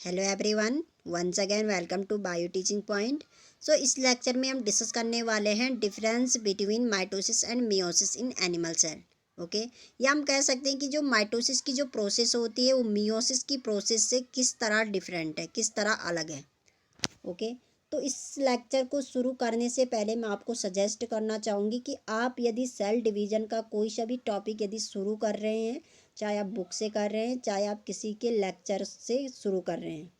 Hello everyone, once again welcome to bio teaching point. So इस lecture में हम discuss करने वाले हैं difference between mitosis and meiosis in animal cell. Okay, या हम कह सकते हैं कि जो माइटोसिस की जो प्रोसेस होती है वो मियोसिस की प्रोसेस से किस तरह डिफरेंट है, किस तरह अलग है। ओके, तो इस लेक्चर को शुरू करने से पहले मैं आपको सजेस्ट करना चाहूँगी कि आप यदि सेल डिवीज़न का कोई सा भी टॉपिक यदि शुरू कर रहे हैं, चाहे आप बुक से कर रहे हैं, चाहे आप किसी के लेक्चर से शुरू कर रहे हैं,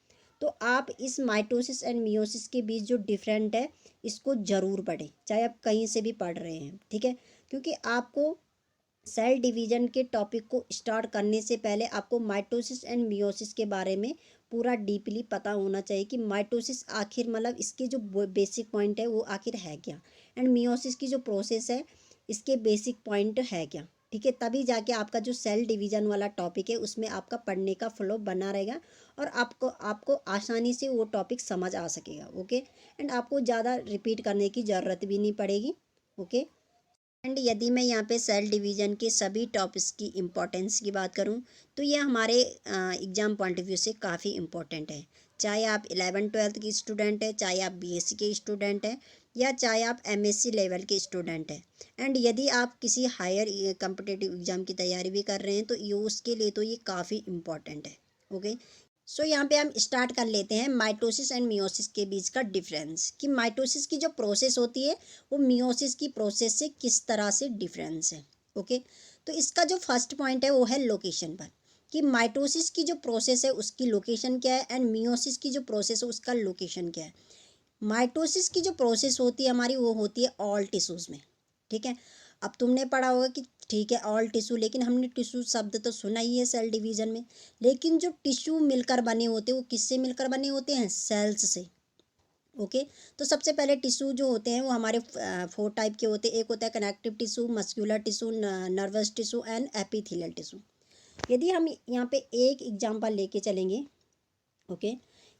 तो आप इस माइटोसिस एंड मियोसिस के बीच जो डिफरेंट है इसको ज़रूर पढ़ें, चाहे आप कहीं से भी पढ़ रहे हैं। ठीक है, क्योंकि आपको सेल डिवीजन के टॉपिक को स्टार्ट करने से पहले आपको माइटोसिस एंड मियोसिस के बारे में पूरा डीपली पता होना चाहिए कि माइटोसिस आखिर मतलब इसके जो बेसिक पॉइंट है वो आखिर है क्या, एंड मियोसिस की जो प्रोसेस है इसके बेसिक पॉइंट है क्या। ठीक है, तभी जाके आपका जो सेल डिवीजन वाला टॉपिक है उसमें आपका पढ़ने का फ्लो बना रहेगा और आपको आपको आसानी से वो टॉपिक समझ आ सकेगा। ओके, एंड आपको ज़्यादा रिपीट करने की ज़रूरत भी नहीं पड़ेगी। ओके, एंड यदि मैं यहाँ पे सेल डिवीज़न के सभी टॉपिक्स की इम्पोर्टेंस की बात करूँ तो ये हमारे एग्ज़ाम पॉइंट ऑफ व्यू से काफ़ी इम्पोर्टेंट है। चाहे आप 11th-12th की स्टूडेंट है, चाहे आप बीएससी के स्टूडेंट हैं, या चाहे आप एमएससी लेवल के स्टूडेंट हैं, एंड यदि आप किसी हायर कम्पिटिटिव एग्ज़ाम की तैयारी भी कर रहे हैं तो ये उसके लिए तो ये काफ़ी इम्पोर्टेंट है। ओके, सो यहाँ पे हम स्टार्ट कर लेते हैं माइटोसिस एंड मियोसिस के बीच का डिफरेंस, कि माइटोसिस की जो प्रोसेस होती है वो मियोसिस की प्रोसेस से किस तरह से डिफरेंस है। ओके, तो इसका जो फर्स्ट पॉइंट है वो है लोकेशन पर, कि माइटोसिस की जो प्रोसेस है उसकी लोकेशन क्या है एंड मियोसिस की जो प्रोसेस है उसका लोकेशन क्या है। माइटोसिस की जो प्रोसेस होती है हमारी वो होती है ऑल टिश्यूज़ में। ठीक है, अब तुमने पढ़ा होगा कि ठीक है ऑल टिश्यू, लेकिन हमने टिश्यू शब्द तो सुना ही है सेल डिवीज़न में, लेकिन जो टिश्यू मिलकर बने होते हैं वो किससे मिलकर बने होते हैं, सेल्स से। ओके, तो सबसे पहले टिश्यू जो होते हैं वो हमारे 4 टाइप के होते हैं। एक होता है connective tissue, muscular tissue, nervous tissue and epithelial tissue. यदि हम यहाँ पे एक एग्जांपल लेके चलेंगे, ओके,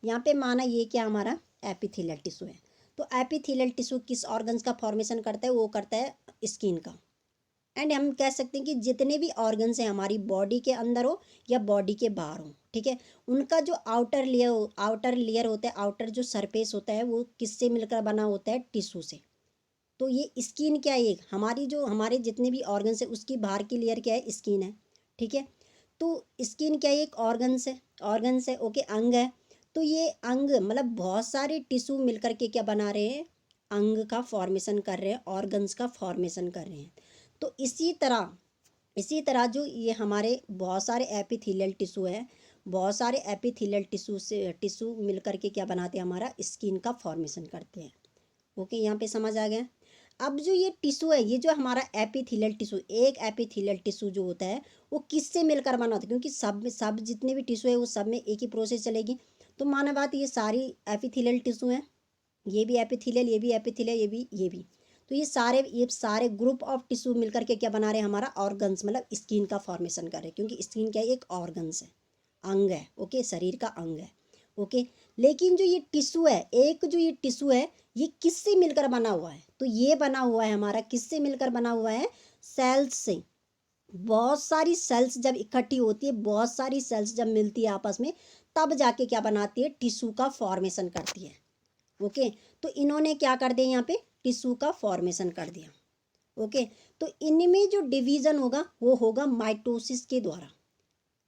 यहाँ पे माना ये क्या हमारा एपिथेलियल टिश्यू है, तो एपिथेलियल टिश्यू किस ऑर्गन्स का फॉर्मेशन करता है, वो करता है स्किन का। एंड हम कह सकते हैं कि जितने भी ऑर्गन्स हैं हमारी बॉडी के अंदर हो या बॉडी के बाहर हो, ठीक है, उनका जो आउटर लेयर होता है, आउटर जो सरफेस होता है वो किससे मिलकर बना होता है, टिश्यू से। तो ये स्किन क्या है, एक हमारी जो हमारे जितने भी ऑर्गन्स है उसकी बाहर की लेयर क्या है, स्किन है। ठीक है, तो स्किन क्या है, एक ऑर्गन्स है। ओके, अंग है। तो ये अंग मतलब बहुत सारे टिश्यू मिलकर के क्या बना रहे हैं, अंग का फॉर्मेशन कर रहे हैं, ऑर्गन्स का फॉर्मेशन कर रहे हैं। तो इसी तरह जो ये हमारे बहुत सारे एपिथेलियल टिश्यू है, बहुत सारे एपिथेलियल टिश्यू मिलकर के क्या बनाते हैं, हमारा स्किन का फॉर्मेशन करते हैं। ओके, यहाँ पे समझ आ गया। अब जो ये टिश्यू है, ये जो हमारा एपिथेलियल टिश्यू, एक एपिथेलियल टिश्यू जो होता है वो किससे मिलकर बना होता है, क्योंकि सब जितने भी टिश्यू है वो सब में एक ही प्रोसेस चलेगी। तो माना बात, ये सारी एपिथेलियल टिश्यू है, ये भी एपिथेलियल, ये भी एपिथेलियल, ये भी। तो ये सारे ग्रुप ऑफ टिश्यू मिलकर के क्या बना रहे हैं, हमारा ऑर्गन्स मतलब स्किन का फॉर्मेशन कर रहे हैं, क्योंकि स्किन क्या है, एक ऑर्गन्स है, अंग है। ओके, शरीर का अंग है। ओके, लेकिन जो ये टिश्यू है, एक जो ये टिश्यू है ये किससे मिलकर बना हुआ है, तो ये बना हुआ है हमारा किससे मिलकर बना हुआ है, सेल्स से। बहुत सारी सेल्स जब इकट्ठी होती है, बहुत सारी सेल्स जब मिलती है आपस में, तब जाके क्या बनाती है, टिश्यू का फॉर्मेशन करती है। ओके, तो इन्होंने क्या कर दिया, यहाँ पे टिश्यू का फॉर्मेशन कर दिया। ओके, तो इनमें जो डिवीजन होगा वो होगा माइटोसिस के द्वारा।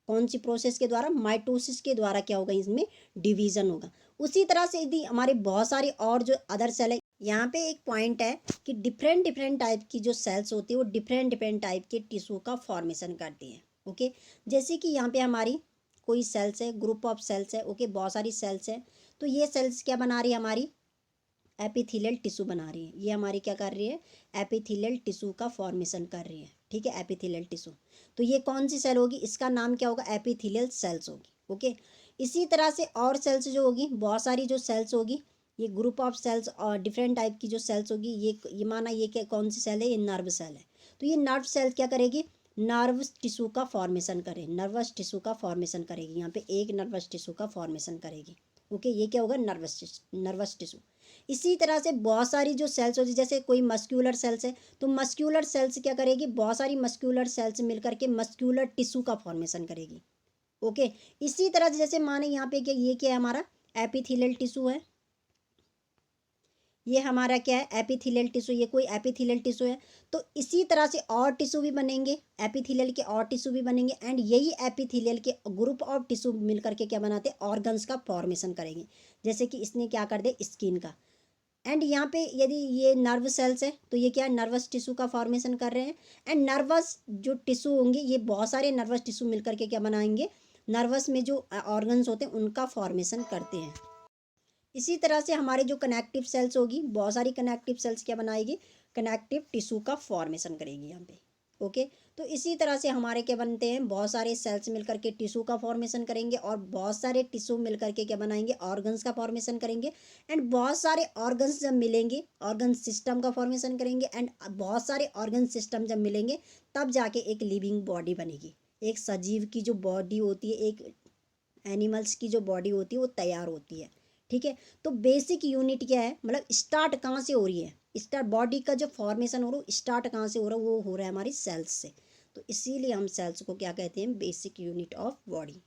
कौन सी प्रोसेस के द्वारा, माइटोसिस के द्वारा क्या होगा, इसमें डिवीजन होगा। उसी तरह से यदि हमारे बहुत सारे और जो अदर सेल है, यहाँ पे एक पॉइंट है कि डिफरेंट डिफरेंट टाइप की जो सेल्स होती है वो डिफरेंट डिफरेंट टाइप के टिश्यू का फॉर्मेशन करती है। ओके, जैसे कि यहाँ पे हमारी कोई सेल्स है, ग्रुप ऑफ सेल्स है। ओके, बहुत सारी सेल्स है, तो ये सेल्स क्या बना रही है, हमारी एपिथेलियल टिश्यू बना रही है। ये हमारी क्या कर रही है, एपिथेलियल टिश्यू का फॉर्मेशन कर रही है। ठीक है, एपिथेलियल टिश्यू, तो ये कौन सी सेल होगी, इसका नाम क्या होगा, एपिथेलियल सेल्स होगी। ओके, इसी तरह से और सेल्स जो होगी, बहुत सारी जो सेल्स होगी, ये ग्रुप ऑफ सेल्स और डिफरेंट टाइप की जो सेल्स होगी, ये माना ये क्या कौन सी सेल है, ये नर्व सेल है। तो ये नर्व सेल क्या करेगी, नर्वस टिश्यू का फॉर्मेशन करे, नर्वस टिश्यू का फॉर्मेशन करेगी। यहाँ पे एक नर्वस टिश्यू का फॉर्मेशन करेगी। ओके, ये क्या होगा, नर्वस टिश्यू। इसी तरह से बहुत सारी जो सेल्स होती है, जैसे कोई मस्क्यूलर सेल्स है, तो मस्क्यूलर सेल्स क्या करेगी, बहुत सारी मस्क्यूलर सेल्स मिलकर के मस्क्यूलर टिश्यू का फॉर्मेशन करेगी। ओके। इसी तरह से जैसे माने यहाँ पे क्या, ये क्या है हमारा एपिथेलियल टिश्यू है, ये हमारा क्या है एपिथेलियल टिश्यू, ये कोई एपिथेलियल टिश्यू है। तो इसी तरह से और टिश्यू भी बनेंगे, एपिथेलियल के और टिश्यू भी बनेंगे, एंड यही एपिथेलियल के ग्रुप ऑफ टिश्यू मिलकर के क्या बनाते हैं, ऑर्गन्स का फॉर्मेशन करेंगे। जैसे कि इसने क्या कर दे, स्किन का। एंड यहाँ पे यदि ये नर्व सेल्स है तो ये क्या है, नर्वस टिश्यू का फॉर्मेशन कर रहे हैं। एंड नर्वस जो टिश्यू होंगे, ये बहुत सारे नर्वस टिश्यू मिलकर के क्या बनाएंगे, नर्वस में जो ऑर्गन्स होते हैं उनका फॉर्मेशन करते हैं। इसी तरह से हमारे जो कनेक्टिव सेल्स होगी, बहुत सारी कनेक्टिव सेल्स क्या बनाएगी, कनेक्टिव टिश्यू का फॉर्मेशन करेगी यहाँ पे। ओके। तो इसी तरह से हमारे क्या बनते हैं, बहुत सारे सेल्स मिलकर के टिश्यू का फॉर्मेशन करेंगे, और बहुत सारे टिश्यू मिलकर के क्या बनाएंगे, ऑर्गन्स का फॉर्मेशन करेंगे। एंड बहुत सारे ऑर्गन्स जब मिलेंगे, ऑर्गन सिस्टम का फॉर्मेशन करेंगे, एंड बहुत सारे ऑर्गन सिस्टम जब मिलेंगे तब जाके एक लिविंग बॉडी बनेगी। एक सजीव की जो बॉडी होती है, एक एनिमल्स की जो बॉडी होती है वो तैयार होती है। ठीक है। तो बेसिक यूनिट क्या है, मतलब स्टार्ट कहाँ से हो रही है, स्टार्ट बॉडी का जो फॉर्मेशन हो रहा है स्टार्ट कहाँ से हो रहा है, वो हो रहा है हमारी सेल्स से। तो इसीलिए हम सेल्स को क्या कहते हैं, basic unit of body.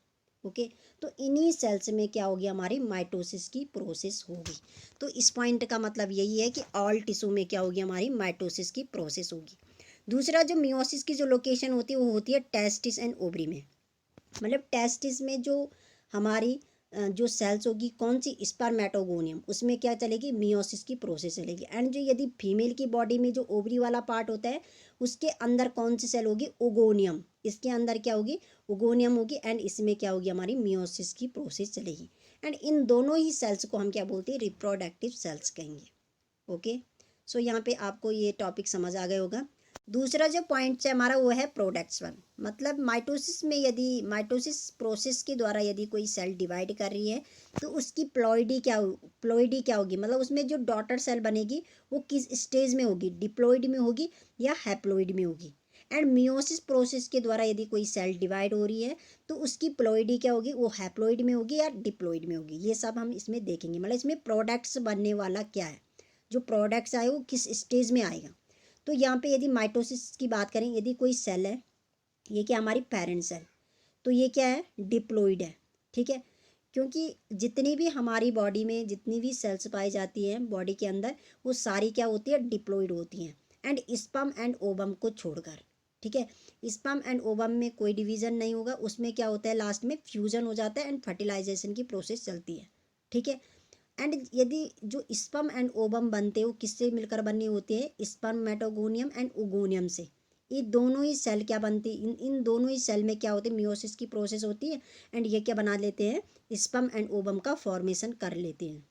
Okay. तो इन्हीं सेल्स में क्या होगी, हमारी माइटोसिस की प्रोसेस होगी। तो इस पॉइंट का मतलब यही है कि ऑल टिश्यू में क्या होगी, हमारी माइटोसिस की प्रोसेस होगी। दूसरा जो मियोसिस की जो लोकेशन होती है वो होती है टेस्टिस एंड ओवरी में। मतलब टेस्टिस में जो हमारी जो सेल्स होगी कौन सी, स्पर्मेटोगोनियम, उसमें क्या चलेगी, मियोसिस की प्रोसेस चलेगी। एंड जो यदि फीमेल की बॉडी में जो ओवरी वाला पार्ट होता है उसके अंदर कौन सी सेल होगी, ओगोनियम, इसके अंदर क्या होगी, ओगोनियम होगी। एंड इसमें क्या होगी, हमारी मियोसिस की प्रोसेस चलेगी। एंड इन दोनों ही सेल्स को हम क्या बोलते हैं, रिप्रोडक्टिव सेल्स कहेंगे। ओके। सो यहाँ पे आपको ये टॉपिक समझ आ गया होगा। दूसरा जो पॉइंट है हमारा वो है प्रोडक्ट्स वन। मतलब माइटोसिस में यदि माइटोसिस प्रोसेस के द्वारा यदि कोई सेल डिवाइड कर रही है तो उसकी प्लॉइडी क्या होगी, मतलब उसमें जो डॉटर सेल बनेगी वो किस स्टेज में होगी, डिप्लॉइड में होगी या हैप्लॉइड में होगी। एंड मियोसिस प्रोसेस के द्वारा यदि कोई सेल डिवाइड हो रही है तो उसकी प्लॉइडी क्या होगी, वो हैप्लॉइड में होगी या डिप्लॉइड में होगी। ये सब हम इसमें देखेंगे। मतलब इसमें प्रोडक्ट्स बनने वाला क्या है, जो प्रोडक्ट्स आए वो किस स्टेज में आएगा। तो यहाँ पे यदि माइटोसिस की बात करें, यदि कोई सेल है, ये क्या हमारी पेरेंट सेल, तो ये क्या है, डिप्लॉइड है। ठीक है। क्योंकि जितनी भी हमारी बॉडी में जितनी भी सेल्स पाई जाती हैं बॉडी के अंदर, वो सारी क्या होती है, डिप्लॉइड होती हैं। एंड स्पर्म एंड ओवम को छोड़कर। ठीक है। स्पर्म एंड ओवम में कोई डिवीजन नहीं होगा, उसमें क्या होता है, लास्ट में फ्यूजन हो जाता है एंड फर्टिलाइजेशन की प्रोसेस चलती है। ठीक है। एंड यदि जो स्पर्म एंड ओवम बनते हैं वो किससे मिलकर बने होते हैं, स्पर्मेटोगोनियम एंड ओगोनियम से। ये दोनों ही सेल क्या बनती, इन दोनों ही सेल में क्या होते हैं, मियोसिस की प्रोसेस होती है। एंड ये क्या बना लेते हैं, स्पर्म एंड ओवम का फॉर्मेशन कर लेते हैं।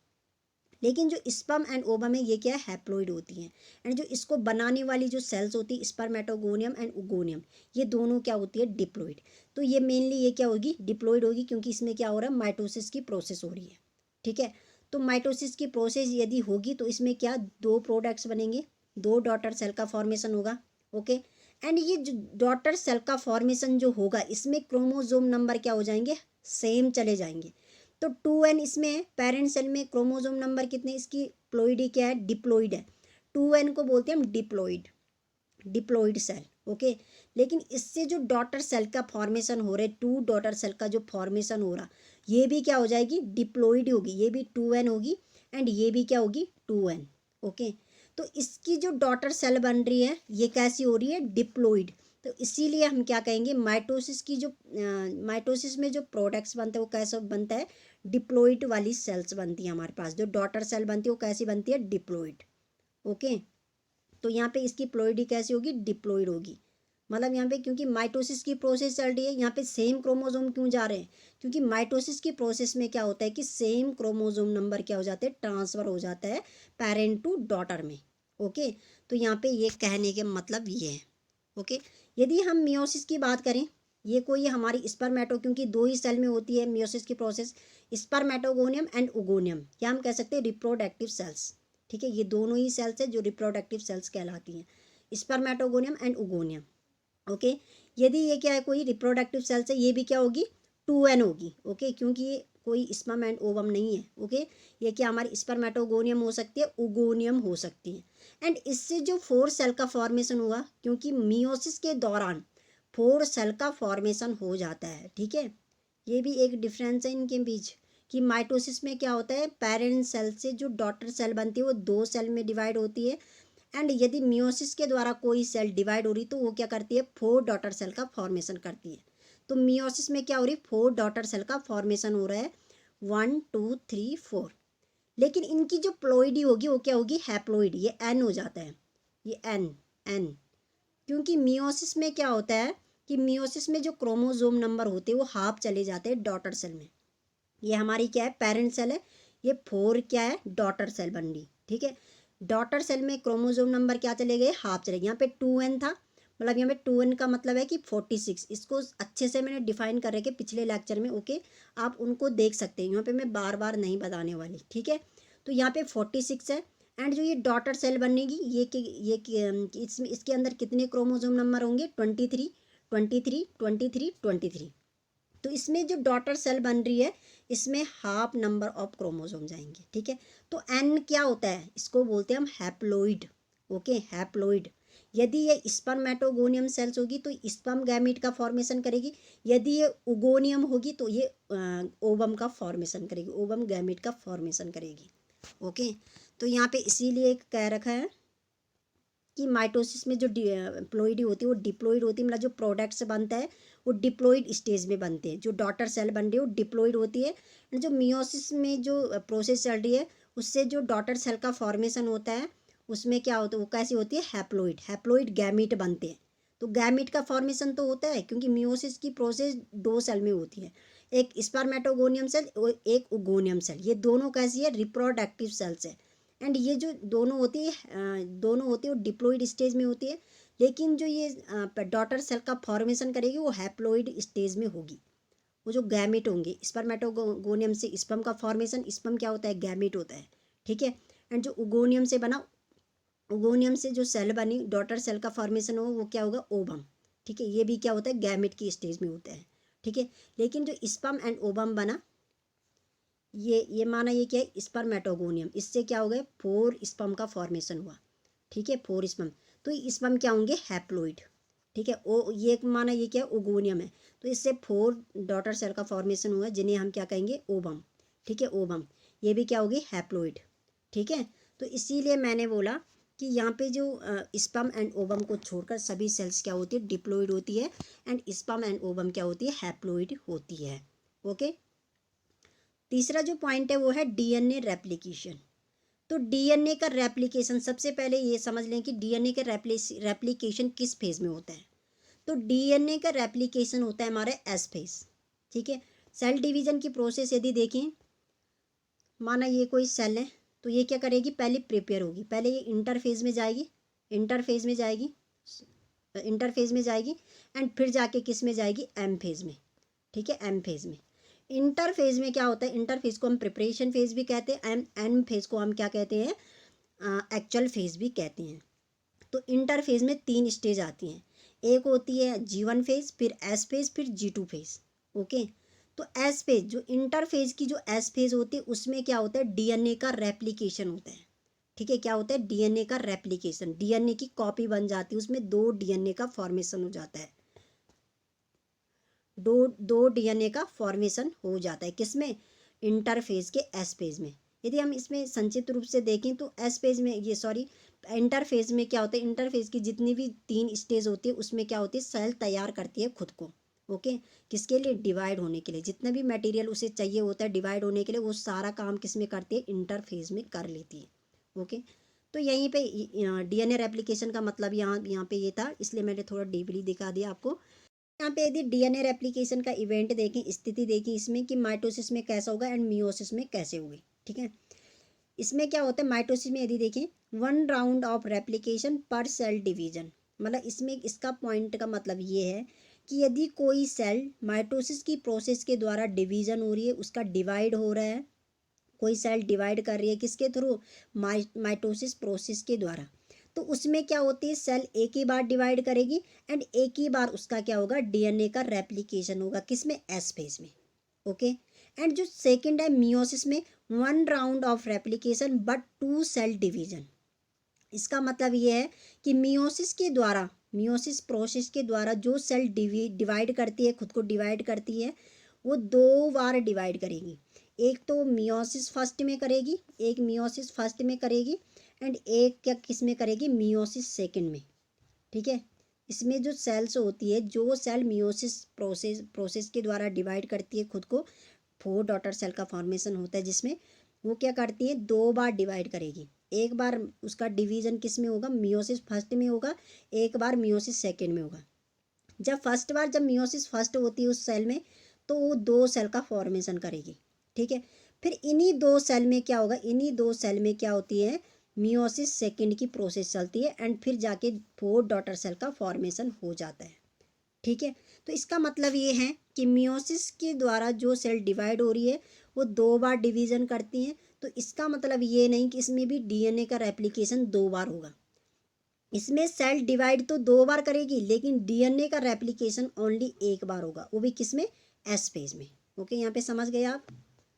लेकिन जो स्पर्म एंड ओवम है ये क्या है, हैप्लॉइड होती हैं। एंड जो इसको बनाने वाली जो सेल्स होती है, स्पर्मेटोगोनियम एंड ओगोनियम, ये दोनों क्या होती है, डिप्लॉइड। तो ये मेनली ये क्या होगी, डिप्लॉइड होगी, क्योंकि इसमें क्या हो रहा है, माइटोसिस की प्रोसेस हो रही है। ठीक है। तो माइटोसिस की प्रोसेस यदि होगी तो इसमें क्या, दो प्रोडक्ट्स बनेंगे, दो डॉटर सेल का फॉर्मेशन होगा। ओके। एंड ये जो डॉटर सेल का फॉर्मेशन जो होगा इसमें क्रोमोजोम नंबर क्या हो जाएंगे, सेम चले जाएंगे। तो 2n इसमें है, पेरेंट सेल में क्रोमोजोम नंबर कितने, इसकी प्लोइडी क्या है, डिप्लॉइड है। 2n को बोलते हैं हम डिप्लॉइड सेल। ओके। लेकिन इससे जो डॉटर सेल का फॉर्मेशन हो रहा है, टू डॉटर सेल का जो फॉर्मेशन हो रहा, ये भी क्या हो जाएगी, डिप्लॉइड होगी, ये भी 2n होगी। एंड ये भी क्या होगी, 2n। ओके। तो इसकी जो डॉटर सेल बन रही है ये कैसी हो रही है, डिप्लॉइड। तो इसीलिए हम क्या कहेंगे, माइटोसिस की जो माइटोसिस में जो प्रोडक्ट्स बनते हैं वो कैसा बनता है, डिप्लॉइड वाली सेल्स बनती है हमारे पास। जो डॉटर सेल बनती है वो कैसी बनती है, डिप्लॉइड। ओके। तो यहाँ पे इसकी प्लॉइडी कैसी होगी, डिप्लॉइड होगी। मतलब यहाँ पे क्योंकि माइटोसिस की प्रोसेस चल रही है, यहाँ पे सेम क्रोमोजोम क्यों जा रहे हैं, क्योंकि माइटोसिस की प्रोसेस में क्या होता है कि सेम क्रोमोजोम नंबर क्या हो जाते हैं, ट्रांसफर हो जाता है पेरेंट टू डॉटर में। ओके। तो यहाँ पे ये कहने के मतलब ये है। ओके। यदि हम मियोसिस की बात करें, ये कोई हमारी स्पर्मेटो, क्योंकि दो ही सेल में होती है मियोसिस की प्रोसेस, स्पर्मेटोगोनियम एंड ओगोनियम, या हम कह सकते हैं रिप्रोडक्टिव सेल्स। ठीक है। ये दोनों ही सेल्स है जो रिप्रोडक्टिव सेल्स कहलाती हैं, स्पर्मेटोगोनियम एंड ओगोनियम। ओके। यदि ये क्या है, कोई रिप्रोडक्टिव सेल्स है, ये भी क्या होगी, 2n होगी। ओके। क्योंकि ये कोई स्पर्म एंड ओवम नहीं है। ओके। ये क्या हमारी स्पर्मेटोगोनियम हो सकती है, ओगोनियम हो सकती है। एंड इससे जो 4 सेल का फॉर्मेशन हुआ, क्योंकि मियोसिस के दौरान 4 सेल का फॉर्मेशन हो जाता है। ठीक है। ये भी एक डिफरेंस है इनके बीच कि माइटोसिस में क्या होता है, पेरेंट सेल से जो डॉटर सेल बनती है वो 2 सेल में डिवाइड होती है। एंड यदि मियोसिस के द्वारा कोई सेल डिवाइड हो रही तो वो क्या करती है, 4 डॉटर सेल का फॉर्मेशन करती है। तो मियोसिस में क्या हो रही है, 4 डॉटर सेल का फॉर्मेशन हो रहा है, 1 2 3 4। लेकिन इनकी जो प्लोइडी होगी वो क्या होगी, हैप्लोइड, ये एन हो जाता है, ये एन एन। क्योंकि मियोसिस में क्या होता है कि मियोसिस में जो क्रोमोजोम नंबर होते हैं वो हाफ चले जाते हैं डॉटर सेल में। ये हमारी क्या है, पेरेंट सेल है, ये 4 क्या है, डॉटर सेल बन रही, ठीक है। डॉटर सेल में क्रोमोजोम नंबर क्या चले गए, हाफ चले गए। यहाँ पे 2n था, मतलब यहाँ पे 2n का मतलब है कि 46। इसको अच्छे से मैंने डिफाइन कर रखे पिछले लेक्चर में, ओके, आप उनको देख सकते हैं, यहाँ पे मैं बार बार नहीं बताने वाली, ठीक है। तो यहाँ पे 46 है। एंड जो ये डॉटर सेल बनेगी इसमें इसके अंदर कितने क्रोमोजोम नंबर होंगे, 23 23 23 23। तो इसमें जो डॉटर सेल बन रही है इसमें हाफ नंबर ऑफ क्रोमोसोम जाएंगे, ठीक है। तो एन क्या होता है, इसको बोलते हैं हम हैप्लोइड, ओके, हैप्लोइड। यदि ये स्पर्मेटोगोनियम सेल्स होगी तो स्पर्म गैमीट का फॉर्मेशन करेगी, यदि ये उगोनियम होगी तो ये ओवम का फॉर्मेशन करेगी, ओवम गैमीट का फॉर्मेशन करेगी, ओके। तो यहाँ पे इसीलिए कह रखा है कि माइटोसिस में जो प्लोइडी होती है वो डिप्लोइड होती है, मतलब जो प्रोडक्ट्स बनता है वो डिप्लोइड स्टेज में बनते हैं। जो डॉटर सेल बन रही है वो डिप्लोइड होती है। जो मियोसिस में जो प्रोसेस चल रही है उससे जो डॉटर सेल का फॉर्मेशन होता है उसमें क्या होता है, वो कैसी होती है, हैप्लोइड, हैप्लोइड गैमीट बनते हैं। तो गैमीट का फॉर्मेशन तो होता है क्योंकि मियोसिस की प्रोसेस 2 सेल में होती है, एक स्पर्मेटोगोनियम सेल और एक उगोनियम सेल। ये दोनों कैसी है, रिप्रोडक्टिव सेल्स है। एंड ये जो दोनों होती है वो डिप्लोइड स्टेज में होती है। लेकिन जो ये डॉटर सेल का फॉर्मेशन करेगी वो हैप्लोइड स्टेज में होगी। वो जो गैमेट होंगे, स्पर्मेटोगोनियम से स्पर्म का फॉर्मेशन, स्पर्म क्या होता है, गैमेट होता है, ठीक है। एंड जो उगोनियम से बना, उगोनियम से जो सेल बनी डॉटर सेल का फॉर्मेशन हो वो क्या होगा, ओवम, ठीक है। ये भी क्या होता है, गैमेट की स्टेज में होता है, ठीक है। लेकिन जो स्पर्म एंड ओवम बना, ये माना ये क्या है, स्पर्मेटोगोनियम, इससे क्या हो गया, 4 स्पर्म का फॉर्मेशन हुआ, ठीक है, 4 स्पर्म। तो स्पर्म क्या होंगे, हैप्लोइड, ठीक है। ओ ये माना ये क्या, ओगोनियम है, तो इससे 4 डॉटर सेल का फॉर्मेशन हुआ जिन्हें हम क्या कहेंगे, ओवम, ठीक है, ओवम। ये भी क्या होगी, हैप्लोइड, ठीक है। तो इसीलिए मैंने बोला कि यहाँ पे जो स्पर्म एंड ओवम को छोड़कर सभी सेल्स क्या होती है, डिप्लोइड होती है। एंड स्पर्म एंड ओवम क्या होती है, हैप्लोइड होती है, ओके। तीसरा जो पॉइंट है वो है डीएनए रेप्लिकेशन। तो डीएनए का रेप्लिकेशन, सबसे पहले ये समझ लें कि डीएनए का रेप्लिकेशन किस फेज में होता है। तो डीएनए का रेप्लिकेशन होता है हमारे एस फेज, ठीक है। सेल डिवीजन की प्रोसेस यदि देखें, माना ये कोई सेल है तो ये क्या करेगी, पहले प्रिपेयर होगी, पहले ये इंटरफेज में जाएगी, इंटरफेज में जाएगी, इंटरफेज में जाएगी। एंड फिर जाके किस में जाएगी, एम फेज में, ठीक है, एम फेज में। इंटरफेज में क्या होता है, इंटरफेज को हम प्रिपरेशन फेज भी कहते हैं, एम फेज को हम क्या कहते हैं, एक्चुअल फेज भी कहते हैं। तो इंटरफेज में 3 स्टेज आती हैं, एक होती है G1 फेज, फिर एस फेज, फिर G2 फेज, ओके। तो एस फेज, जो इंटरफेज की जो एस फेज होती है उसमें क्या होता है, डीएनए का रेप्लिकेशन होता है, ठीक है। क्या होता है, डीएनए का रेप्लिकेशन, डीएनए की कॉपी बन जाती है, उसमें 2 डीएनए का फॉर्मेशन हो जाता है, दो डीएनए का फॉर्मेशन हो जाता है, किसमें, इंटरफेज के एस पेज में। यदि हम इसमें संक्षिप्त रूप से देखें तो एस पेज में, ये सॉरी, इंटरफेज में क्या होता है, इंटरफेज की जितनी भी 3 स्टेज होती है उसमें क्या होती है, सेल तैयार करती है खुद को, ओके। किसके लिए, डिवाइड होने के लिए, जितना भी मटेरियल उसे चाहिए होता है डिवाइड होने के लिए वो सारा काम किस में करती है, इंटरफेज में कर लेती है, ओके। तो यहीं पे डीएनए रेप्लिकेशन का मतलब यहाँ पे ये था, इसलिए मैंने थोड़ा डीपली दिखा दिया आपको। यहाँ पे यदि डीएनए रेप्लिकेशन का इवेंट देखें, स्थिति देखी इसमें कि माइटोसिस में कैसा होगा एंड मियोसिस में कैसे होगी, ठीक है। इसमें क्या होता है, माइटोसिस में यदि देखें 1 राउंड ऑफ रेप्लिकेशन पर सेल डिवीजन, मतलब इसमें इसका पॉइंट का मतलब ये है कि यदि कोई सेल माइटोसिस की प्रोसेस के द्वारा डिवीजन हो रही है, उसका डिवाइड हो रहा है, कोई सेल डिवाइड कर रही है किसके थ्रू, माइटोसिस प्रोसेस के द्वारा, तो उसमें क्या होती है, सेल एक ही बार डिवाइड करेगी एंड एक ही बार उसका क्या होगा, डीएनए का रेप्लिकेशन होगा, किसमें, एस फेज में, ओके। एंड जो सेकंड है मियोसिस में 1 round of replication but 2 cell division. इसका मतलब ये है कि मियोसिस के द्वारा, मियोसिस प्रोसेस के द्वारा जो सेल डिवाइड करती है, खुद को डिवाइड करती है, वो 2 बार डिवाइड करेगी। एक तो मियोसिस फर्स्ट में करेगी, एक मियोसिस फर्स्ट में करेगी एंड एक क्या किस में करेगी, मियोसिस सेकंड में। ठीक है, इसमें जो सेल्स होती है, जो सेल मियोसिस प्रोसेस के द्वारा डिवाइड करती है खुद को, 4 डॉटर सेल का फॉर्मेशन होता है जिसमें वो क्या करती है, 2 बार डिवाइड करेगी। एक बार उसका डिवीजन किस में होगा, मियोसिस फर्स्ट में होगा, एक बार मियोसिस सेकंड में होगा। जब मियोसिस फर्स्ट होती है उस सेल में, तो वो 2 सेल का फॉर्मेशन करेगी। ठीक है, फिर इन्हीं 2 सेल में क्या होगा, इन्हीं 2 सेल में क्या होती है, मियोसिस सेकंड की प्रोसेस चलती है एंड फिर जाके 4 डॉटर सेल का फॉर्मेशन हो जाता है। ठीक है, तो इसका मतलब ये है कि मियोसिस के द्वारा जो सेल डिवाइड हो रही है वो 2 बार डिवीजन करती हैं। तो इसका मतलब ये नहीं कि इसमें भी डीएनए का रेप्लिकेशन 2 बार होगा। इसमें सेल डिवाइड तो 2 बार करेगी, लेकिन डीएनए का रेप्लिकेशन ओनली 1 बार होगा, वो भी किस में, एस फेज में। ओके, यहाँ पे समझ गए आप।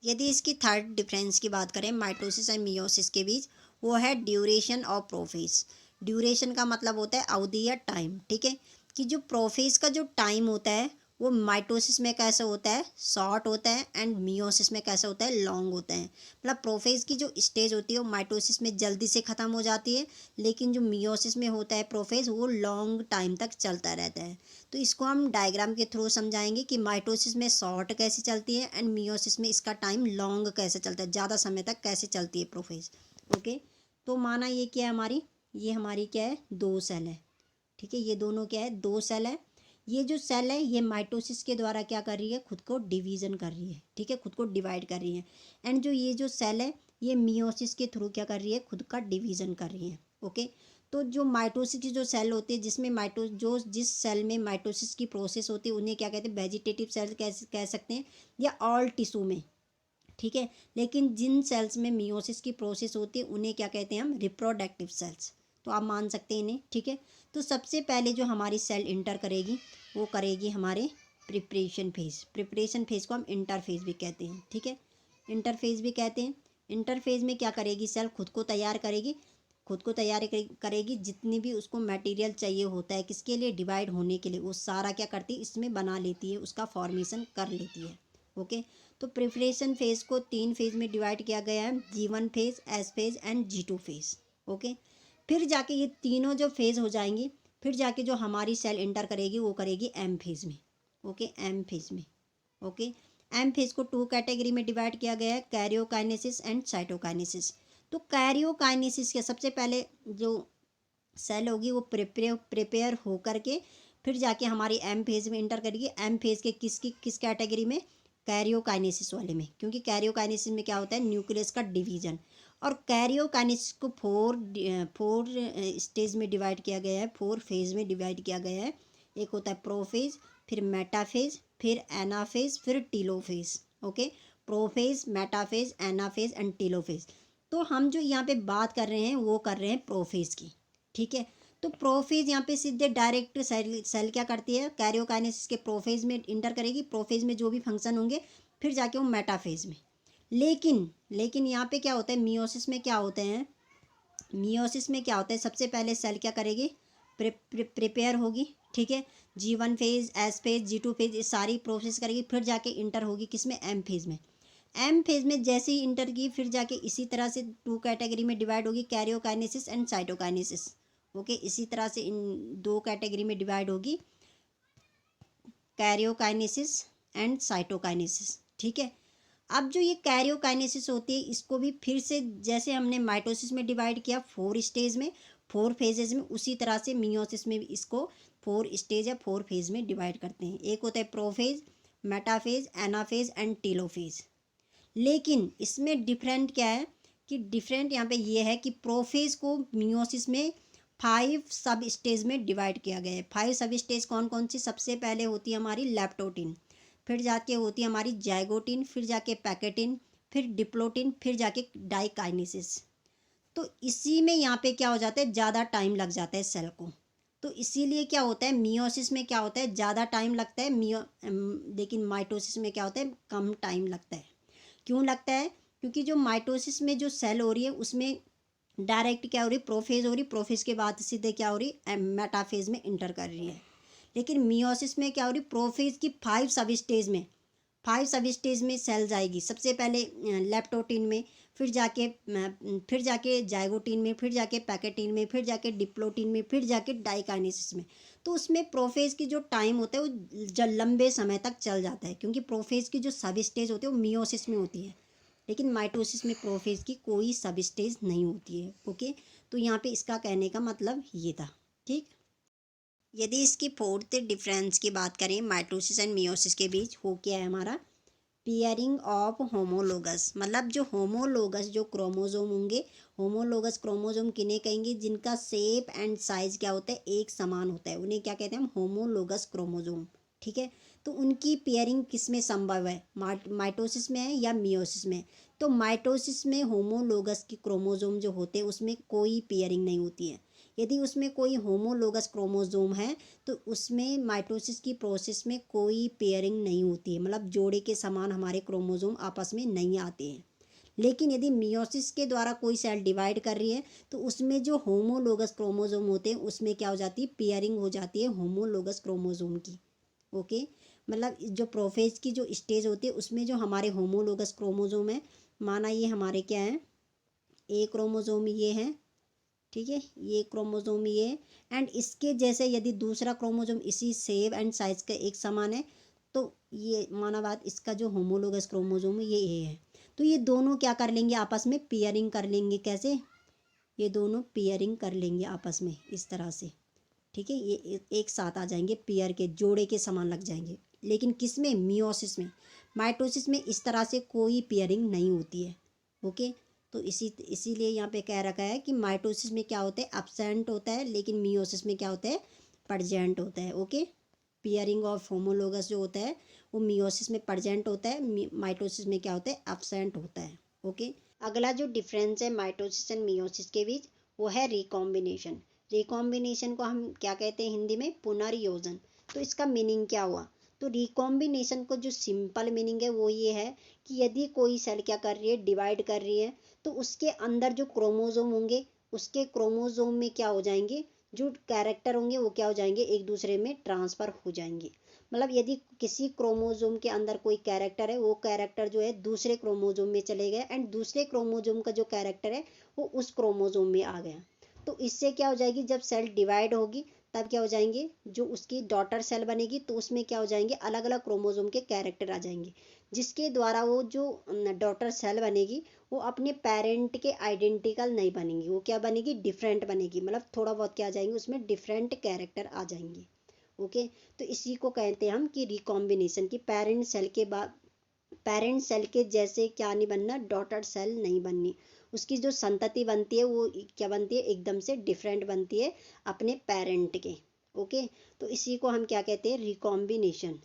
यदि इसकी थर्ड डिफरेंस की बात करें माइटोसिस एंड मियोसिस के बीच, वो है ड्यूरेशन और प्रोफेज। ड्यूरेशन का मतलब होता है अवधि या टाइम। ठीक है, कि जो प्रोफेज का जो टाइम होता है वो माइटोसिस में कैसे होता है, शॉर्ट होता है एंड मियोसिस में कैसे होता है, लॉन्ग होता है। मतलब प्रोफेज की जो स्टेज होती है वो माइटोसिस में जल्दी से ख़त्म हो जाती है, लेकिन जो मियोसिस में होता है प्रोफेज, वो लॉन्ग टाइम तक चलता रहता है। तो इसको हम डायग्राम के थ्रू समझाएंगे कि माइटोसिस में शॉर्ट कैसे चलती है एंड मियोसिस में इसका टाइम लॉन्ग कैसे चलता है, ज़्यादा समय तक कैसे चलती है प्रोफेज। ओके, तो माना ये क्या है हमारी, ये हमारी क्या है, 2 सेल है। ठीक है, ये दोनों क्या है, 2 सेल है। ये जो सेल है ये माइटोसिस के द्वारा क्या कर रही है, खुद को डिवीज़न कर रही है। ठीक है, खुद को डिवाइड कर रही है। एंड जो ये जो सेल है ये मियोसिस के थ्रू क्या कर रही है, खुद का डिवीज़न कर रही है। ओके, तो जो माइटोसिस की जो सेल होती है जिसमें जिस सेल में माइटोसिस की प्रोसेस होती है उन्हें क्या कहते हैं, वेजिटेटिव सेल कह सकते हैं, या ऑल टिश्यू में। ठीक है, लेकिन जिन सेल्स में मियोसिस की प्रोसेस होती है उन्हें क्या कहते हैं हम, रिप्रोडक्टिव सेल्स। तो आप मान सकते हैं इन्हें। ठीक है, तो सबसे पहले जो हमारी सेल इंटर करेगी वो करेगी हमारे प्रिपरेशन फेज। प्रिपरेशन फेज को हम इंटरफेज भी कहते हैं। ठीक है, इंटरफेज भी कहते हैं। इंटरफेज में क्या करेगी, सेल खुद को तैयार करेगी, खुद को तैयार करेगी, जितनी भी उसको मटेरियल चाहिए होता है किसके लिए, डिवाइड होने के लिए, वो सारा क्या करती है, इसमें बना लेती है, उसका फॉर्मेशन कर लेती है। ओके, तो प्रिपरेशन फेज को 3 फेज में डिवाइड किया गया है, G1 phase, S phase and G2 phase. Okay, फिर जाके ये तीनों जो फेज हो जाएंगी, फिर जाके जो हमारी सेल इंटर करेगी वो करेगी एम फेज में। ओके, एम फेज में। ओके, एम फेज को 2 कैटेगरी में डिवाइड किया गया है, कैरियोकाइनेसिस एंड साइटोकाइनेसिस। तो कैरियोकाइनेसिस के सबसे पहले जो सेल होगी वो प्रिपेयर हो करके फिर जाके हमारी एम फेज में इंटर करेगी। एम फेज के किस कैटेगरी में, कैरियोकाइनेसिस वाले में, क्योंकि कैरियोकाइनेसिस में क्या होता है, न्यूक्लियस का डिवीजन। और कैरियोकाइनेसिस को 4 स्टेज में डिवाइड किया गया है, 4 फेज में डिवाइड किया गया है। एक होता है प्रोफेज, फिर मेटाफेज, फिर एनाफेज, फिर telophase. Okay, prophase, metaphase, anaphase and telophase. तो हम जो यहाँ पे बात कर रहे हैं वो कर रहे हैं प्रोफेज की। ठीक है, तो प्रोफेज यहाँ पे सीधे डायरेक्ट सेल क्या करती है, कैरियोकाइनेसिस के प्रोफेज में इंटर करेगी, प्रोफेज में जो भी फंक्शन होंगे फिर जाके वो मेटाफेज में। लेकिन यहाँ पे क्या होता है, मियोसिस में क्या होते हैं, मियोसिस में क्या होता है, सबसे पहले सेल क्या करेगी, प्रिपेयर होगी। ठीक है, G1 phase, S phase, G2 phase, ये सारी प्रोसेस करेगी, फिर जाके इंटर होगी किसमें, एम फेज में। एम फेज में जैसे ही इंटर की फिर जाके इसी तरह से 2 कैटेगरी में डिवाइड होगी, कैरियोकाइनेसिस एंड साइटोकाइनेसिस। ओके, इसी तरह से इन 2 कैटेगरी में डिवाइड होगी, कैरियोकाइनेसिस एंड साइटोकाइनेसिस। ठीक है, अब जो ये कैरियोकाइनेसिस होती है इसको भी फिर से जैसे हमने माइटोसिस में डिवाइड किया 4 स्टेज में, 4 फेजेज में, उसी तरह से मियोसिस में भी इसको 4 स्टेज या 4 फेज में डिवाइड करते हैं। एक होता है prophase, metaphase, anaphase and telophase. लेकिन इसमें डिफरेंट क्या है, कि डिफरेंट यहाँ पे ये है कि प्रोफेज को मियोसिस में 5 सब स्टेज में डिवाइड किया गया है। 5 सब स्टेज कौन कौन सी, सबसे पहले होती है हमारी लैप्टोटिन, फिर जाके होती है हमारी जाइगोटिन, फिर जाके पैकेटिन, फिर डिप्लोटिन, फिर जाके डाइकाइनेसिस। तो इसी में यहाँ पे क्या हो जाता है, ज़्यादा टाइम लग जाता है सेल को। तो इसीलिए क्या होता है, मियोसिस में क्या होता है, ज़्यादा टाइम लगता है, लेकिन माइटोसिस में क्या होता है, कम टाइम लगता है। क्यों लगता है, क्योंकि जो माइटोसिस में जो सेल हो रही है उसमें डायरेक्ट क्या हो रही है, प्रोफेज हो रही, प्रोफेज के बाद सीधे क्या हो रही है, मेटाफेज में इंटर कर रही है। लेकिन मियोसिस में क्या हो रही, प्रोफेज की 5 सब स्टेज में 5 सब स्टेज में सेल जाएगी। सबसे पहले लेप्टोटीन में, फिर जाके जाइगोटीन में, फिर जाके पैकेटीन में, फिर जाके डिप्लोटीन में, फिर जाके डाइकाइनेसिस में। तो उसमें प्रोफेज की जो टाइम होता है वो लंबे समय तक चल जाता है, क्योंकि प्रोफेज की जो सब स्टेज होती है वो मियोसिस में होती है, लेकिन माइटोसिस में प्रोफेज की कोई सब स्टेज नहीं होती है। ओके, तो यहाँ पे इसका कहने का मतलब ये था। ठीक, यदि इसकी फोर्थ डिफरेंस की बात करें माइटोसिस एंड मियोसिस के बीच, वो क्या है हमारा, पेयरिंग ऑफ होमोलोगस। मतलब जो होमोलोगस जो क्रोमोजोम होंगे, होमोलोगस क्रोमोजोम किन्हें कहेंगे, जिनका शेप एंड साइज क्या होता है, एक समान होता है, उन्हें क्या कहते हैं हम, होमोलोगस क्रोमोजोम। ठीक है, तो उनकी पेयरिंग किस में संभव है, माइटोसिस में है या मियोसिस में। तो माइटोसिस में होमोलोगस की क्रोमोजोम जो होते हैं उसमें कोई पेयरिंग नहीं होती है। यदि उसमें कोई होमोलोगस क्रोमोजोम है तो उसमें माइटोसिस की प्रोसेस में कोई पेयरिंग नहीं होती है, मतलब जोड़े के समान हमारे क्रोमोजोम आपस में नहीं आते हैं। लेकिन यदि मियोसिस के द्वारा कोई सेल डिवाइड कर रही है तो उसमें जो होमोलोगस क्रोमोजोम होते हैं उसमें क्या हो जाती है, पेयरिंग हो जाती है होमोलोगस क्रोमोजोम की। ओके, मतलब जो प्रोफेज की जो स्टेज होती है उसमें जो हमारे होमोलोगस क्रोमोजोम है, माना ये हमारे क्या है, ए क्रोमोजोम ये है, ठीक है, ये क्रोमोजोम ये, एंड इसके जैसे यदि दूसरा क्रोमोजोम इसी सेव एंड साइज का एक समान है तो ये माना बात, इसका जो होमोलोगस क्रोमोजोम है ये है। तो ये दोनों क्या कर लेंगे, आपस में पेयरिंग कर लेंगे। कैसे, ये दोनों पेयरिंग कर लेंगे आपस में इस तरह से। ठीक है, ये एक साथ आ जाएंगे, पेयर के जोड़े के समान लग जाएंगे। लेकिन किस में, मियोसिस में। माइटोसिस में इस तरह से कोई पेयरिंग नहीं होती है। ओके, तो इसीलिए यहाँ पे कह रखा है कि माइटोसिस में क्या होता है, एब्सेंट होता है, लेकिन मियोसिस में क्या होता है, प्रेजेंट होता है। ओके, पेयरिंग ऑफ होमोलोगस जो होता है वो मियोसिस में प्रेजेंट होता है, माइटोसिस में क्या होता है, एब्सेंट होता है। ओके, अगला जो डिफरेंस है माइटोसिस एंड मियोसिस के बीच वो है रिकॉम्बिनेशन। रिकॉम्बिनेशन को हम क्या कहते हैं हिंदी में, पुनर्योजन। तो इसका मीनिंग क्या हुआ, तो रिकॉम्बिनेशन को जो सिंपल मीनिंग है वो ये है कि यदि कोई सेल क्या कर रही है, डिवाइड कर रही है, तो उसके अंदर जो क्रोमोजोम होंगे उसके क्रोमोजोम में क्या हो जाएंगे, जो कैरेक्टर होंगे वो क्या हो जाएंगे, एक दूसरे में ट्रांसफर हो जाएंगे। मतलब यदि किसी क्रोमोजोम के अंदर कोई कैरेक्टर है, वो कैरेक्टर जो है दूसरे क्रोमोजोम में चले गए, एंड दूसरे क्रोमोजोम का जो कैरेक्टर है वो उस क्रोमोजोम में आ गया। तो इससे क्या हो जाएगी, जब सेल डिवाइड होगी तब क्या हो जाएंगे, जो उसकी डॉटर सेल बनेगी तो उसमें क्या हो जाएंगे, अलग अलग क्रोमोजोम के कैरेक्टर आ जाएंगे, जिसके द्वारा वो जो डॉटर सेल बनेगी वो अपने पेरेंट के आइडेंटिकल नहीं बनेगी, वो क्या बनेगी, डिफरेंट बनेगी। मतलब थोड़ा बहुत क्या आ जाएंगे, उसमें डिफरेंट कैरेक्टर आ जाएंगे। ओके, तो इसी को कहते हैं हम कि रिकॉम्बिनेशन, की पेरेंट सेल के बाद, पेरेंट सेल के जैसे क्या नहीं बनना, डॉटर सेल नहीं बननी, उसकी जो संतति बनती है वो क्या बनती है, एकदम से डिफरेंट बनती है अपने पेरेंट के। ओके, तो इसी को हम क्या कहते हैं, रिकॉम्बिनेशन।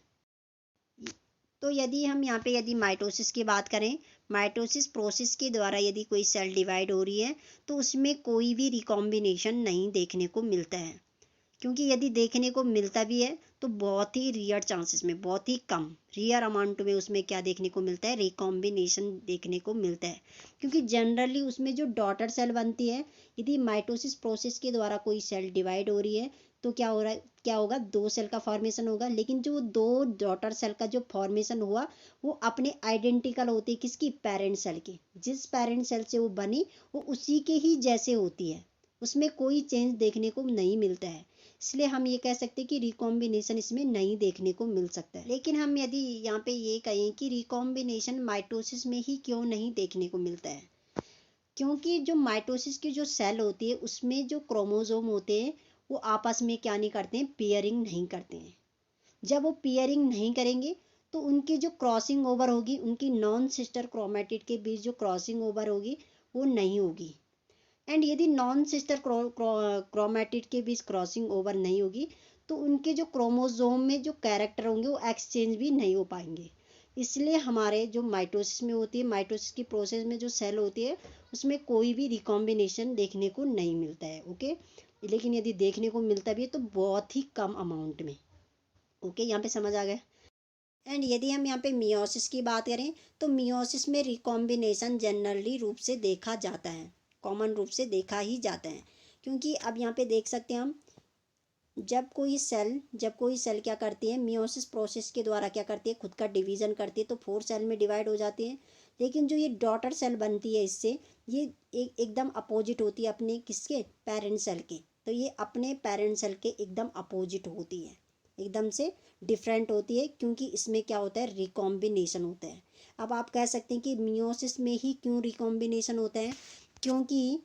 तो यदि हम यहाँ पे यदि माइटोसिस की बात करें, माइटोसिस प्रोसेस के द्वारा यदि कोई सेल डिवाइड हो रही है तो उसमें कोई भी रिकॉम्बिनेशन नहीं देखने को मिलता है, क्योंकि यदि देखने को मिलता भी है तो बहुत ही रियर चांसेस में, बहुत ही कम रियर अमाउंट में उसमें क्या देखने को मिलता है, रिकॉम्बिनेशन देखने को मिलता है। क्योंकि जनरली उसमें जो डॉटर सेल बनती है, यदि माइटोसिस प्रोसेस के द्वारा कोई सेल डिवाइड हो रही है तो क्या हो रहा है, क्या होगा, दो सेल का फॉर्मेशन होगा, लेकिन जो दो डॉटर सेल का जो फॉर्मेशन हुआ वो अपने आइडेंटिकल होती है, किसकी, पेरेंट सेल की। जिस पेरेंट सेल से वो बनी वो उसी के ही जैसे होती है, उसमें कोई चेंज देखने को नहीं मिलता है। इसलिए हम ये कह सकते हैं कि रिकॉम्बिनेशन इसमें नहीं देखने को मिल सकता है। लेकिन हम यदि यहाँ पे ये कहें कि रिकॉम्बिनेशन माइटोसिस में ही क्यों नहीं देखने को मिलता है, क्योंकि जो माइटोसिस की जो सेल होती है उसमें जो क्रोमोजोम होते हैं वो आपस में क्या नहीं करते हैं, पेयरिंग नहीं करते हैं। जब वो पेयरिंग नहीं करेंगे तो उनकी जो क्रॉसिंग ओवर होगी, उनकी नॉन सिस्टर क्रोमेटिड के बीच जो क्रॉसिंग ओवर होगी वो नहीं होगी। एंड यदि नॉन सिस्टर क्रोमेटिड के बीच क्रॉसिंग ओवर नहीं होगी तो उनके जो क्रोमोजोम में जो कैरेक्टर होंगे वो एक्सचेंज भी नहीं हो पाएंगे। इसलिए हमारे जो माइटोसिस में होती है, माइटोसिस की प्रोसेस में जो सेल होती है उसमें कोई भी रिकॉम्बिनेशन देखने को नहीं मिलता है। ओके, लेकिन यदि देखने को मिलता भी है तो बहुत ही कम अमाउंट में। ओके, यहाँ पे समझ आ गया। एंड यदि हम यहाँ पे मियोसिस की बात करें तो मियोसिस में रिकॉम्बिनेशन जनरली रूप से देखा जाता है, कॉमन रूप से देखा ही जाता है। क्योंकि अब यहाँ पे देख सकते हैं हम, जब कोई सेल क्या करती है, मियोसिस प्रोसेस के द्वारा क्या करती है, खुद का डिवीज़न करती है, तो 4 सेल में डिवाइड हो जाती है। लेकिन जो ये डॉटर सेल बनती है इससे, ये एकदम अपोजिट होती है अपने किसके, पेरेंट सेल के। तो ये अपने पेरेंट सेल के एकदम अपोजिट होती है, एकदम से डिफरेंट होती है, क्योंकि इसमें क्या होता है, रिकॉम्बिनेशन होता है। अब आप कह सकते हैं कि मियोसिस में ही क्यों रिकॉम्बिनेशन होता है, क्योंकि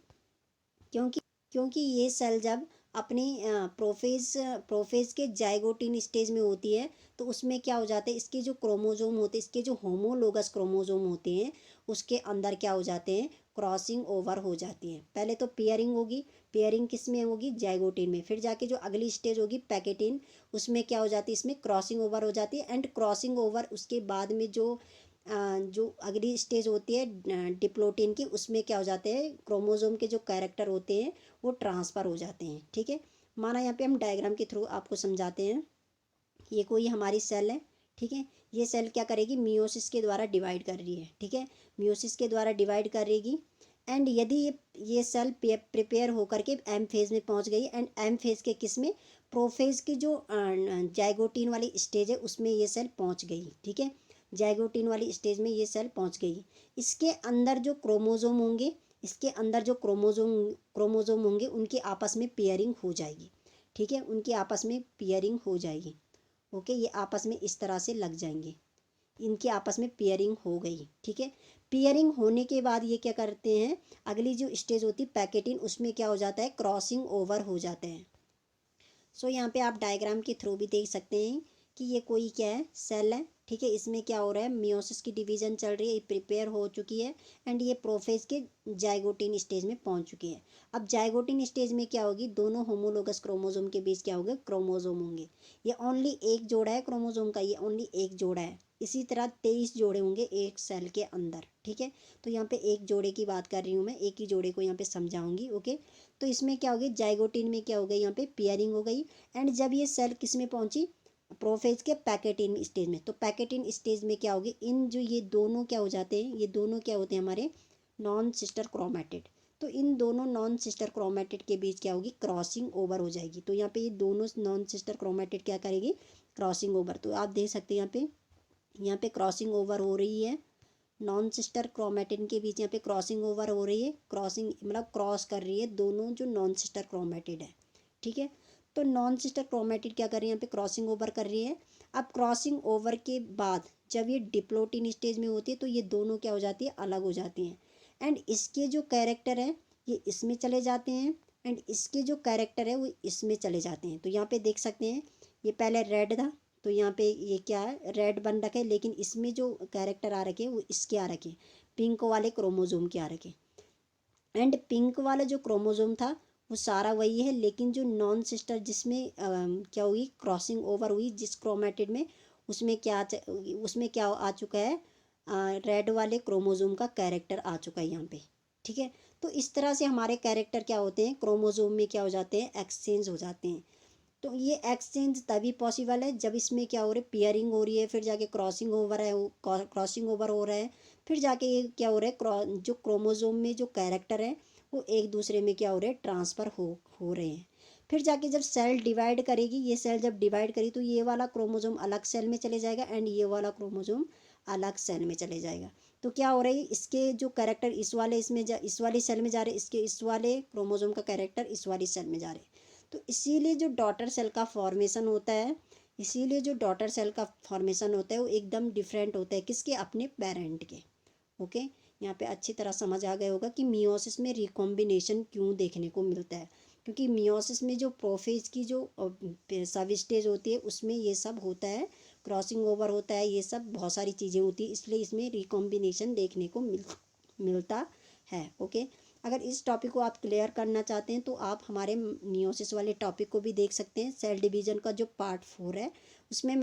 क्योंकि क्योंकि ये सेल जब अपनी प्रोफेज के जाइगोटिन स्टेज में होती है, तो उसमें क्या हो जाता है, इसके जो क्रोमोजोम होते हैं, इसके जो होमोलोगस क्रोमोजोम होते हैं, उसके अंदर क्या हो जाते हैं, क्रॉसिंग ओवर हो जाती है। पहले तो पेयरिंग होगी, पेयरिंग किस में होगी, जाइगोटिन में। फिर जाके जो अगली स्टेज होगी पैकेटिन, उसमें क्या हो जाती है, इसमें क्रॉसिंग ओवर हो जाती है। एंड क्रॉसिंग ओवर उसके बाद में जो अगली स्टेज होती है डिप्लोटिन की, उसमें क्या हो जाते हैं, क्रोमोजोम के जो कैरेक्टर होते हैं वो ट्रांसफ़र हो जाते हैं। ठीक है, माना यहाँ पे हम डायग्राम के थ्रू आपको समझाते हैं। ये कोई हमारी सेल है, ठीक है। ये सेल क्या करेगी, मियोसिस के द्वारा डिवाइड कर रही है, ठीक है, मियोसिस के द्वारा डिवाइड करेगी। एंड यदि ये सेल प्रिपेयर होकर के एम फेज़ में पहुंच गई, एंड एम फेज़ के किस में, प्रोफेज की जो जाइगोटिन वाली स्टेज है उसमें ये सेल पहुंच गई, ठीक है, जाइगोटिन वाली स्टेज में ये सेल पहुंच गई। इसके अंदर जो क्रोमोजोम होंगे, इसके अंदर जो क्रोमोजोम होंगे, उनकी आपस में पेयरिंग हो जाएगी, ठीक है, उनकी आपस में पेयरिंग हो जाएगी। ओके, ये आपस में इस तरह से लग जाएंगे, इनकी आपस में पेयरिंग हो गई, ठीक है। पेयरिंग होने के बाद ये क्या करते हैं, अगली जो स्टेज होती है पैकेटिन, उसमें क्या हो जाता है, क्रॉसिंग ओवर हो जाते हैं। सो यहाँ पे आप डायग्राम के थ्रू भी देख सकते हैं कि ये कोई क्या है, सेल है, ठीक है। इसमें क्या हो रहा है, मियोसिस की डिवीजन चल रही है, ये प्रिपेयर हो चुकी है, एंड ये प्रोफेज के जाइगोटिन स्टेज में पहुंच चुकी है। अब जाइगोटिन स्टेज में क्या होगी, दोनों होमोलोगस क्रोमोजोम के बीच क्या होगा, क्रोमोजोम होंगे। ये ओनली एक जोड़ा है क्रोमोजोम का, ये ओनली एक जोड़ा है। इसी तरह 23 जोड़े होंगे एक सेल के अंदर, ठीक है। तो यहाँ पे एक जोड़े की बात कर रही हूँ मैं, एक ही जोड़े को यहाँ पे समझाऊंगी, ओके। तो इसमें क्या होगी, जाइगोटिन में क्या हो गई, यहाँ पे पेयरिंग हो गई। एंड जब ये सेल किस में पहुंची, प्रोफेज के पैकेटिन स्टेज में, तो पैकेटिन स्टेज में क्या होगी, इन जो ये दोनों क्या हो जाते हैं, ये दोनों क्या होते हैं हमारे नॉन सिस्टर क्रोमेटिड। तो इन दोनों नॉन सिस्टर क्रोमेटिड के बीच क्या होगी, क्रॉसिंग ओवर हो जाएगी। तो यहाँ पे ये दोनों नॉन सिस्टर क्रोमेटिड क्या करेगी, क्रॉसिंग ओवर। तो आप देख सकते हैं यहाँ पे क्रॉसिंग ओवर हो रही है, नॉन सिस्टर क्रोमेटिन के बीच यहाँ पे क्रॉसिंग ओवर हो रही है, क्रॉसिंग मतलब क्रॉस कर रही है दोनों जो नॉन सिस्टर क्रोमेटिड है, ठीक है। तो नॉन सिस्टर क्रोमेटिड क्या कर रही है, यहाँ पे क्रॉसिंग ओवर कर रही है। अब क्रॉसिंग ओवर के बाद जब ये डिप्लोटिन स्टेज में होती है, तो ये दोनों क्या हो जाती है, अलग हो जाती हैं। एंड इसके जो कैरेक्टर है ये इसमें चले जाते हैं, एंड इसके जो कैरेक्टर है वो इसमें चले जाते हैं। तो यहाँ पे देख सकते हैं, ये पहले रेड था, तो यहाँ पे ये क्या है, रेड बन रखे, लेकिन इसमें जो कैरेक्टर आ रखे वो इसके आ रखे, पिंक वाले क्रोमोजोम के आ रखे। एंड पिंक वाला जो क्रोमोजोम था वो सारा वही है, लेकिन जो नॉन सिस्टर जिसमें क्या हुई, क्रॉसिंग ओवर हुई जिस क्रोमेटिड में, उसमें क्या आ चुका है, रेड वाले क्रोमोजोम का कैरेक्टर आ चुका है यहाँ पे, ठीक है। तो इस तरह से हमारे कैरेक्टर क्या होते हैं, क्रोमोजोम में क्या हो जाते हैं, एक्सचेंज हो जाते हैं। तो ये एक्सचेंज तभी पॉसिबल है जब इसमें क्या हो रहा है, पेयरिंग हो रही है, फिर जाके क्रॉसिंग ओवर है, क्रॉसिंग ओवर हो रहा है, फिर जाके ये क्या हो रहा है, जो क्रोमोजोम में जो कैरेक्टर है वो एक दूसरे में क्या हो रहे हैं, ट्रांसफ़र हो रहे हैं। फिर जाके जब सेल डिवाइड करेगी, ये सेल जब डिवाइड करी, तो ये वाला क्रोमोजोम अलग सेल में चले जाएगा, एंड ये वाला क्रोमोजोम अलग सेल में चले जाएगा। तो क्या हो रहा है, इसके जो कैरेक्टर इस वाले सेल में जा रहे हैं, इसके इस वाले क्रोमोजोम का कैरेक्टर इस वाली सेल में जा रहे हैं। तो इसीलिए जो डॉटर सेल का फॉर्मेशन होता है, इसीलिए जो डॉटर सेल का फॉर्मेशन होता है वो एकदम डिफरेंट होता है, किसके, अपने पेरेंट के। ओके, यहाँ पे अच्छी तरह समझ आ गया होगा कि मियोसिस में रिकॉम्बिनेशन क्यों देखने को मिलता है, क्योंकि मियोसिस में जो प्रोफेज की जो सब स्टेज होती है उसमें ये सब होता है, क्रॉसिंग ओवर होता है, ये सब बहुत सारी चीज़ें होती है, इसलिए इसमें रिकॉम्बिनेशन देखने को मिलता है। ओके, अगर इस टॉपिक को आप क्लियर करना चाहते हैं तो आप हमारे मियोसिस वाले टॉपिक को भी देख सकते हैं, सेल डिवीज़न का जो पार्ट 4 है, उसमें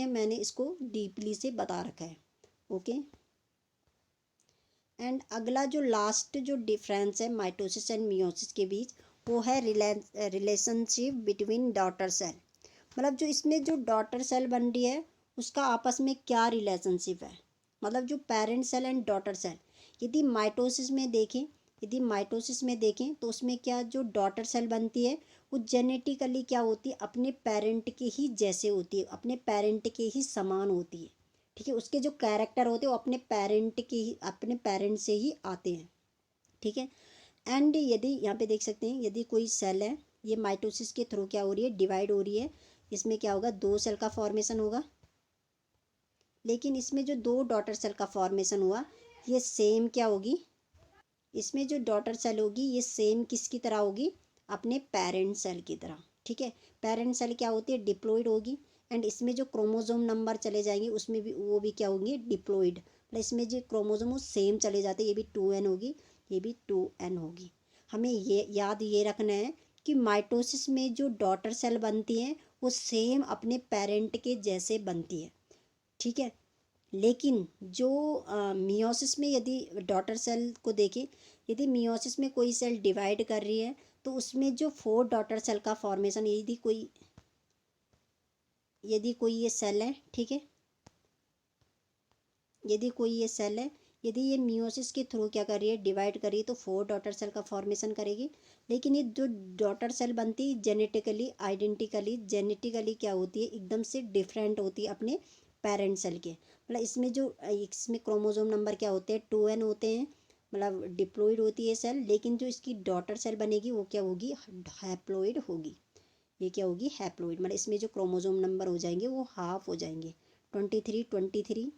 मैंने इसको डीपली से बता रखा है। ओके, एंड अगला जो लास्ट जो डिफरेंस है माइटोसिस एंड मियोसिस के बीच, वो है रिलेशनशिप बिटवीन डॉटर सेल। मतलब जो इसमें जो डॉटर सेल बन रही है उसका आपस में क्या रिलेशनशिप है, मतलब जो parent cell and daughter cell. यदि माइटोसिस में देखें तो उसमें क्या जो डॉटर सेल बनती है वो वो जेनेटिकली क्या होती है, अपने पेरेंट के ही जैसे होती है, अपने पेरेंट के ही समान होती है। ठीक है, उसके जो कैरेक्टर होते हैं वो अपने पेरेंट के ही, अपने पेरेंट से ही आते हैं। ठीक है। एंड यदि यहाँ पे देख सकते हैं, यदि कोई सेल है, ये माइटोसिस के थ्रू क्या हो रही है, डिवाइड हो रही है। इसमें क्या होगा, 2 सेल का फॉर्मेशन होगा। लेकिन इसमें जो 2 डॉटर सेल का फॉर्मेशन हुआ, ये सेम क्या होगी, इसमें जो डॉटर सेल होगी ये सेम किसकी तरह होगी, अपने पेरेंट सेल की तरह। ठीक है। पेरेंट सेल क्या होती है, डिप्लॉइड होगी। एंड इसमें जो क्रोमोसोम नंबर चले जाएंगे उसमें भी वो भी क्या होंगे, डिप्लॉइड। मतलब इसमें जो क्रोमोसोम वो सेम चले जाते हैं, ये भी 2n होगी, ये भी 2n होगी। हमें ये याद ये रखना है कि माइटोसिस में जो डॉटर सेल बनती हैं वो सेम अपने पेरेंट के जैसे बनती है। ठीक है। लेकिन जो मियोसिस में यदि डॉटर सेल को देखें, यदि मियोसिस में कोई सेल डिवाइड कर रही है तो उसमें जो 4 डॉटर सेल का फॉर्मेशन, यदि कोई ये सेल है, ठीक है, यदि कोई ये सेल है, यदि ये मियोसिस के थ्रू क्या कर रही है, डिवाइड कर रही है, तो 4 डॉटर सेल का फॉर्मेशन करेगी। लेकिन ये जो डॉटर सेल बनती है जेनेटिकली क्या होती है, एकदम से डिफरेंट होती है अपने पेरेंट सेल के। मतलब इसमें क्रोमोसोम नंबर क्या होते हैं, 2n होते हैं। मतलब डिप्लॉइड होती है सेल, लेकिन जो इसकी डॉटर सेल बनेगी वो क्या होगी, हैप्लॉइड होगी। ये क्या होगी, हैप्लॉइड। मतलब इसमें जो क्रोमोसोम नंबर हो जाएंगे वो हाफ हो जाएंगे, 23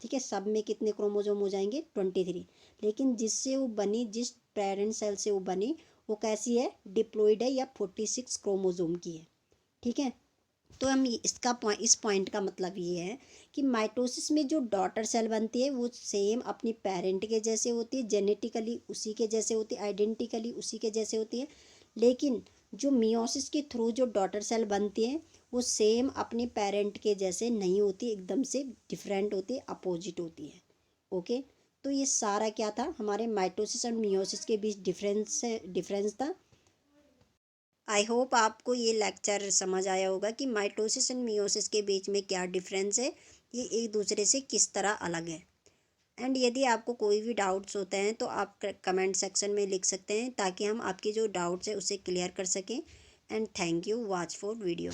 ठीक है। सब में कितने क्रोमोसोम हो जाएंगे, 23। लेकिन जिससे वो बनी, जिस पेरेंट सेल से वो बनी, वो कैसी है, डिप्लॉइड है या 46 क्रोमोसोम की है। ठीक है। तो हम इस पॉइंट का मतलब ये है कि माइटोसिस में जो डॉटर सेल बनती है वो सेम अपनी पेरेंट के जैसे होती है, जेनेटिकली उसी के जैसे होती है, आइडेंटिकली उसी के जैसे होती है। लेकिन जो मियोसिस के थ्रू जो डॉटर सेल बनती है वो सेम अपने पेरेंट के जैसे नहीं होती, एकदम से डिफरेंट होती है, अपोजिट होती है। ओके। तो ये सारा क्या था, हमारे माइटोसिस और मियोसिस के बीच डिफरेंस था। आई होप आपको ये लेक्चर समझ आया होगा कि माइटोसिस एंड मियोसिस के बीच में क्या डिफरेंस है, ये एक दूसरे से किस तरह अलग है। एंड यदि आपको कोई भी डाउट्स होते हैं तो आप कमेंट सेक्शन में लिख सकते हैं, ताकि हम आपके जो डाउट्स हैं उसे क्लियर कर सकें। And thank you, watch for video.